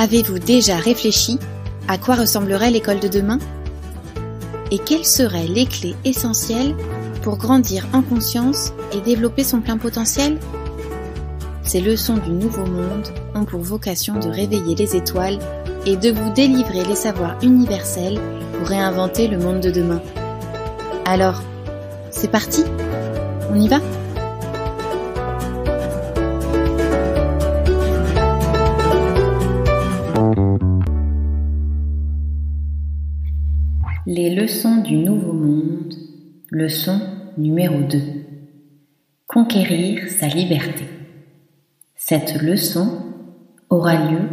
Avez-vous déjà réfléchi à quoi ressemblerait l'école de demain? Et quelles seraient les clés essentielles pour grandir en conscience et développer son plein potentiel? Ces leçons du nouveau monde ont pour vocation de réveiller les étoiles et de vous délivrer les savoirs universels pour réinventer le monde de demain. Alors, c'est parti? On y va? Les leçons du nouveau monde, leçon numéro 2. Conquérir sa liberté. Cette leçon aura lieu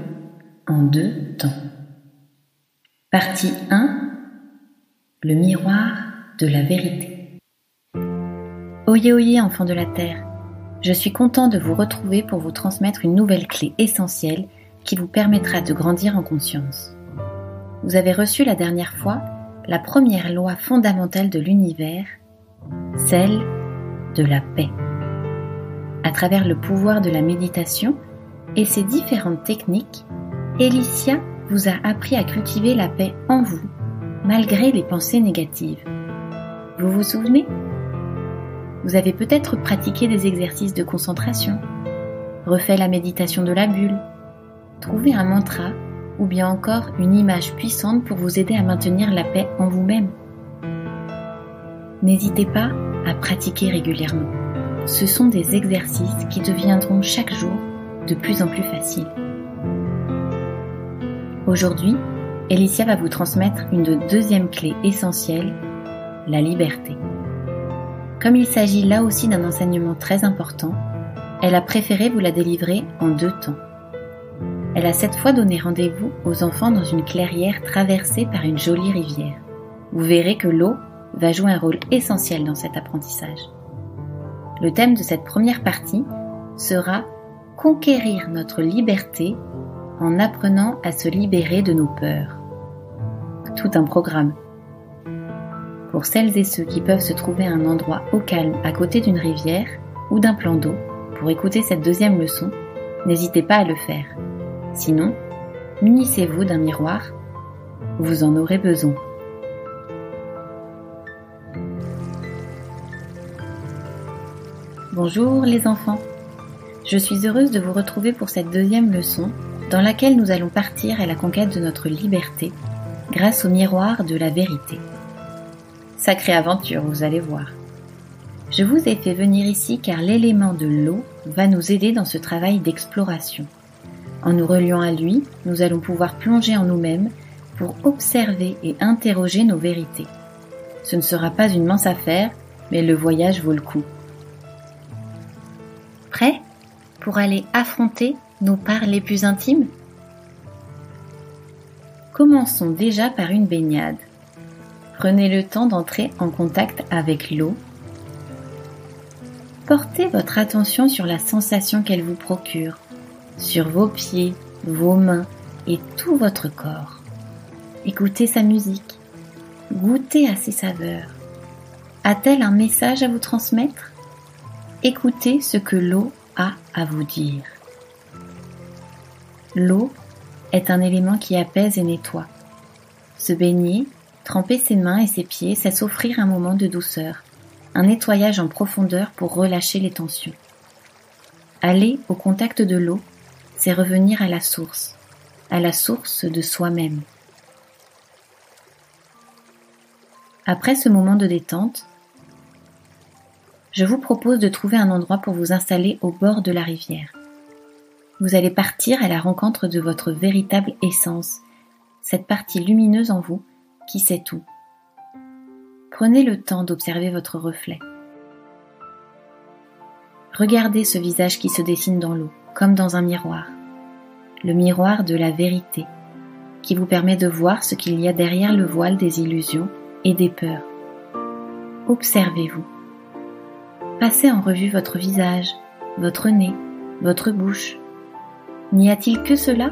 en 2 temps. Partie 1. Le miroir de la vérité. Oyez, oyez, enfants de la Terre, je suis content de vous retrouver pour vous transmettre une nouvelle clé essentielle qui vous permettra de grandir en conscience. Vous avez reçu la dernière fois la première loi fondamentale de l'univers, celle de la paix. À travers le pouvoir de la méditation et ses différentes techniques, Elicia vous a appris à cultiver la paix en vous, malgré les pensées négatives. Vous vous souvenez? Vous avez peut-être pratiqué des exercices de concentration, refait la méditation de la bulle, trouvé un mantra ou bien encore une image puissante pour vous aider à maintenir la paix en vous-même. N'hésitez pas à pratiquer régulièrement. Ce sont des exercices qui deviendront chaque jour de plus en plus faciles. Aujourd'hui, Elicia va vous transmettre une deuxième clé essentielle, la liberté. Comme il s'agit là aussi d'un enseignement très important, elle a préféré vous la délivrer en 2 temps. Elle a cette fois donné rendez-vous aux enfants dans une clairière traversée par une jolie rivière. Vous verrez que l'eau va jouer un rôle essentiel dans cet apprentissage. Le thème de cette première partie sera « Conquérir notre liberté en apprenant à se libérer de nos peurs ». Tout un programme. Pour celles et ceux qui peuvent se trouver à un endroit au calme à côté d'une rivière ou d'un plan d'eau pour écouter cette deuxième leçon, n'hésitez pas à le faire. Sinon, munissez-vous d'un miroir, vous en aurez besoin. Bonjour les enfants, je suis heureuse de vous retrouver pour cette deuxième leçon dans laquelle nous allons partir à la conquête de notre liberté grâce au miroir de la vérité. Sacrée aventure, vous allez voir. Je vous ai fait venir ici car l'élément de l'eau va nous aider dans ce travail d'exploration. En nous reliant à lui, nous allons pouvoir plonger en nous-mêmes pour observer et interroger nos vérités. Ce ne sera pas une mince affaire, mais le voyage vaut le coup. Prêts pour aller affronter nos parts les plus intimes? Commençons déjà par une baignade. Prenez le temps d'entrer en contact avec l'eau. Portez votre attention sur la sensation qu'elle vous procure, sur vos pieds, vos mains et tout votre corps. Écoutez sa musique, goûtez à ses saveurs. A-t-elle un message à vous transmettre? Écoutez ce que l'eau a à vous dire. L'eau est un élément qui apaise et nettoie. Se baigner, tremper ses mains et ses pieds, c'est s'offrir un moment de douceur, un nettoyage en profondeur pour relâcher les tensions. Aller au contact de l'eau, c'est revenir à la source de soi-même. Après ce moment de détente, je vous propose de trouver un endroit pour vous installer au bord de la rivière. Vous allez partir à la rencontre de votre véritable essence, cette partie lumineuse en vous qui sait tout. Prenez le temps d'observer votre reflet. Regardez ce visage qui se dessine dans l'eau, comme dans un miroir. Le miroir de la vérité, qui vous permet de voir ce qu'il y a derrière le voile des illusions et des peurs. Observez-vous. Passez en revue votre visage, votre nez, votre bouche. N'y a-t-il que cela?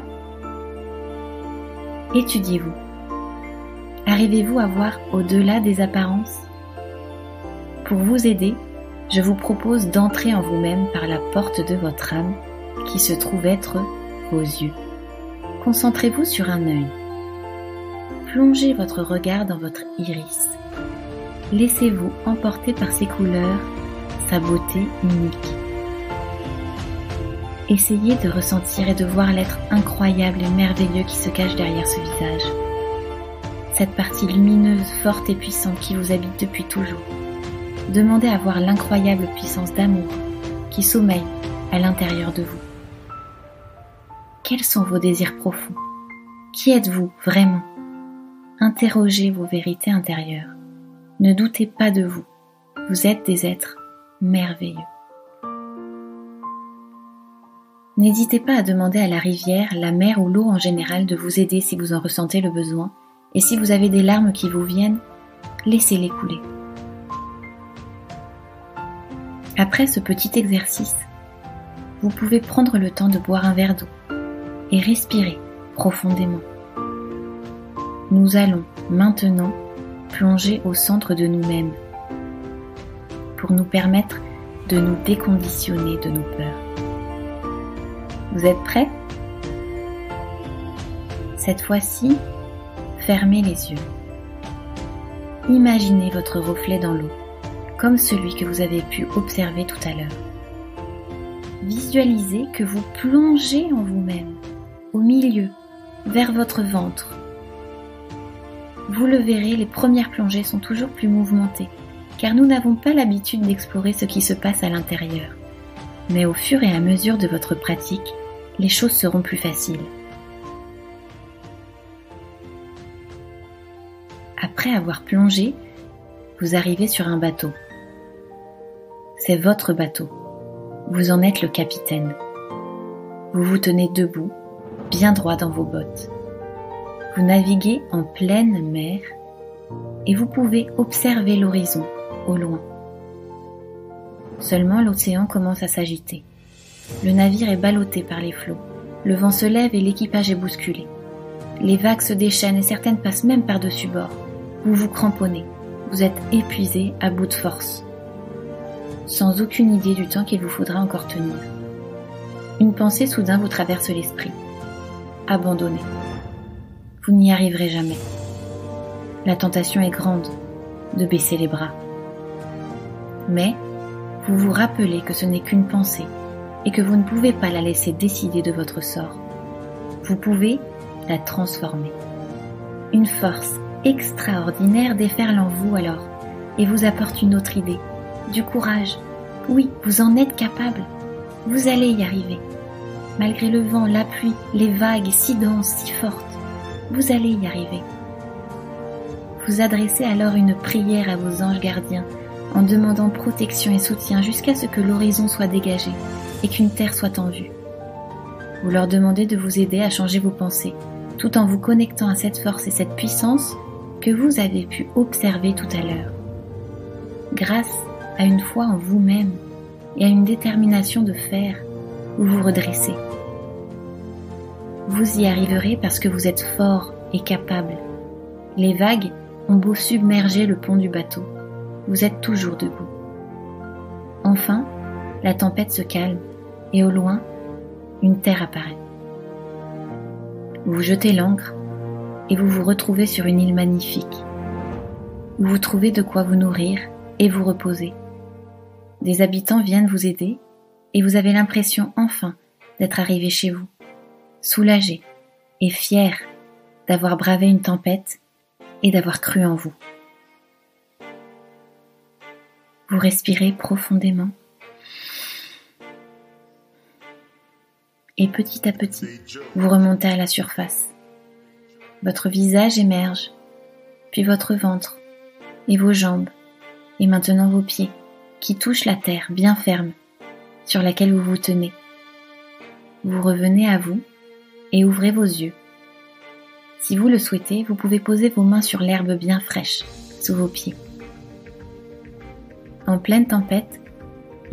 Étudiez-vous. Arrivez-vous à voir au-delà des apparences? Pour vous aider, je vous propose d'entrer en vous-même par la porte de votre âme qui se trouve être vos yeux. Concentrez-vous sur un œil. Plongez votre regard dans votre iris. Laissez-vous emporter par ses couleurs, sa beauté unique. Essayez de ressentir et de voir l'être incroyable et merveilleux qui se cache derrière ce visage. Cette partie lumineuse, forte et puissante qui vous habite depuis toujours. Demandez à voir l'incroyable puissance d'amour qui sommeille à l'intérieur de vous. Quels sont vos désirs profonds? Qui êtes-vous vraiment? Interrogez vos vérités intérieures. Ne doutez pas de vous. Vous êtes des êtres merveilleux. N'hésitez pas à demander à la rivière, la mer ou l'eau en général de vous aider si vous en ressentez le besoin. Et si vous avez des larmes qui vous viennent, laissez-les couler. Après ce petit exercice, vous pouvez prendre le temps de boire un verre d'eau et respirer profondément. Nous allons maintenant plonger au centre de nous-mêmes pour nous permettre de nous déconditionner de nos peurs. Vous êtes prêts? Cette fois-ci, fermez les yeux. Imaginez votre reflet dans l'eau, comme celui que vous avez pu observer tout à l'heure. Visualisez que vous plongez en vous-même, au milieu, vers votre ventre. Vous le verrez, les premières plongées sont toujours plus mouvementées, car nous n'avons pas l'habitude d'explorer ce qui se passe à l'intérieur. Mais au fur et à mesure de votre pratique, les choses seront plus faciles. Après avoir plongé, vous arrivez sur un bateau. C'est votre bateau. Vous en êtes le capitaine. Vous vous tenez debout, bien droit dans vos bottes. Vous naviguez en pleine mer et vous pouvez observer l'horizon au loin. Seulement l'océan commence à s'agiter. Le navire est ballotté par les flots. Le vent se lève et l'équipage est bousculé. Les vagues se déchaînent et certaines passent même par-dessus bord. Vous vous cramponnez. Vous êtes épuisé, à bout de force, sans aucune idée du temps qu'il vous faudra encore tenir. Une pensée soudain vous traverse l'esprit. Abandonnez. Vous n'y arriverez jamais. La tentation est grande de baisser les bras. Mais vous vous rappelez que ce n'est qu'une pensée et que vous ne pouvez pas la laisser décider de votre sort. Vous pouvez la transformer. Une force extraordinaire déferle en vous alors et vous apporte une autre idée, du courage. Oui, vous en êtes capable. Vous allez y arriver. Malgré le vent, la pluie, les vagues si denses, si fortes, vous allez y arriver. Vous adressez alors une prière à vos anges gardiens en demandant protection et soutien jusqu'à ce que l'horizon soit dégagé et qu'une terre soit en vue. Vous leur demandez de vous aider à changer vos pensées, tout en vous connectant à cette force et cette puissance que vous avez pu observer tout à l'heure. Grâce à une foi en vous-même et à une détermination de faire, vous vous redressez. Vous y arriverez parce que vous êtes fort et capable. Les vagues ont beau submerger le pont du bateau, vous êtes toujours debout. Enfin, la tempête se calme et au loin, une terre apparaît. Vous jetez l'ancre et vous vous retrouvez sur une île magnifique, où vous trouvez de quoi vous nourrir et vous reposer. Des habitants viennent vous aider et vous avez l'impression enfin d'être arrivé chez vous, soulagé et fier d'avoir bravé une tempête et d'avoir cru en vous. Vous respirez profondément et petit à petit, vous remontez à la surface. Votre visage émerge, puis votre ventre et vos jambes, et maintenant vos pieds qui touchent la terre bien ferme sur laquelle vous vous tenez. Vous revenez à vous et ouvrez vos yeux. Si vous le souhaitez, vous pouvez poser vos mains sur l'herbe bien fraîche sous vos pieds. En pleine tempête,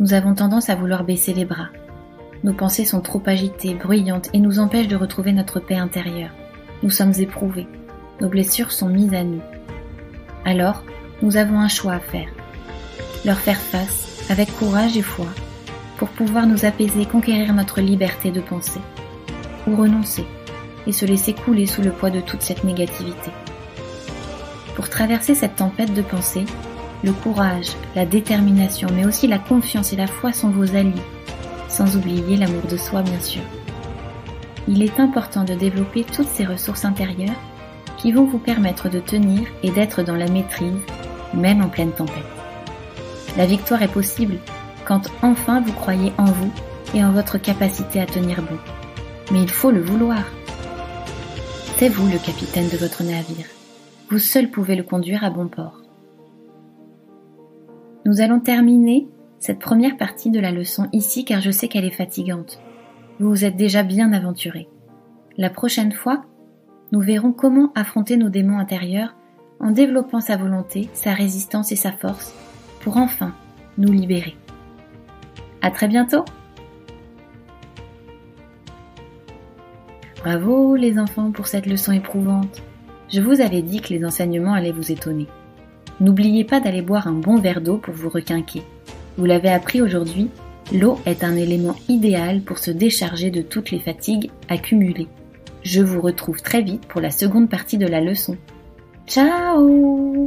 nous avons tendance à vouloir baisser les bras. Nos pensées sont trop agitées, bruyantes et nous empêchent de retrouver notre paix intérieure. Nous sommes éprouvés, nos blessures sont mises à nu. Alors, nous avons un choix à faire. Leur faire face avec courage et foi pour pouvoir nous apaiser et conquérir notre liberté de penser. Ou renoncer et se laisser couler sous le poids de toute cette négativité. Pour traverser cette tempête de pensée, le courage, la détermination, mais aussi la confiance et la foi sont vos alliés, sans oublier l'amour de soi bien sûr. Il est important de développer toutes ces ressources intérieures qui vont vous permettre de tenir et d'être dans la maîtrise, même en pleine tempête. La victoire est possible quand enfin vous croyez en vous et en votre capacité à tenir bon. Mais il faut le vouloir. C'est vous le capitaine de votre navire. Vous seul pouvez le conduire à bon port. Nous allons terminer cette première partie de la leçon ici car je sais qu'elle est fatigante. Vous vous êtes déjà bien aventuré. La prochaine fois, nous verrons comment affronter nos démons intérieurs en développant sa volonté, sa résistance et sa force pour enfin nous libérer. À très bientôt! Bravo les enfants pour cette leçon éprouvante. Je vous avais dit que les enseignements allaient vous étonner. N'oubliez pas d'aller boire un bon verre d'eau pour vous requinquer. Vous l'avez appris aujourd'hui, l'eau est un élément idéal pour se décharger de toutes les fatigues accumulées. Je vous retrouve très vite pour la seconde partie de la leçon. Ciao!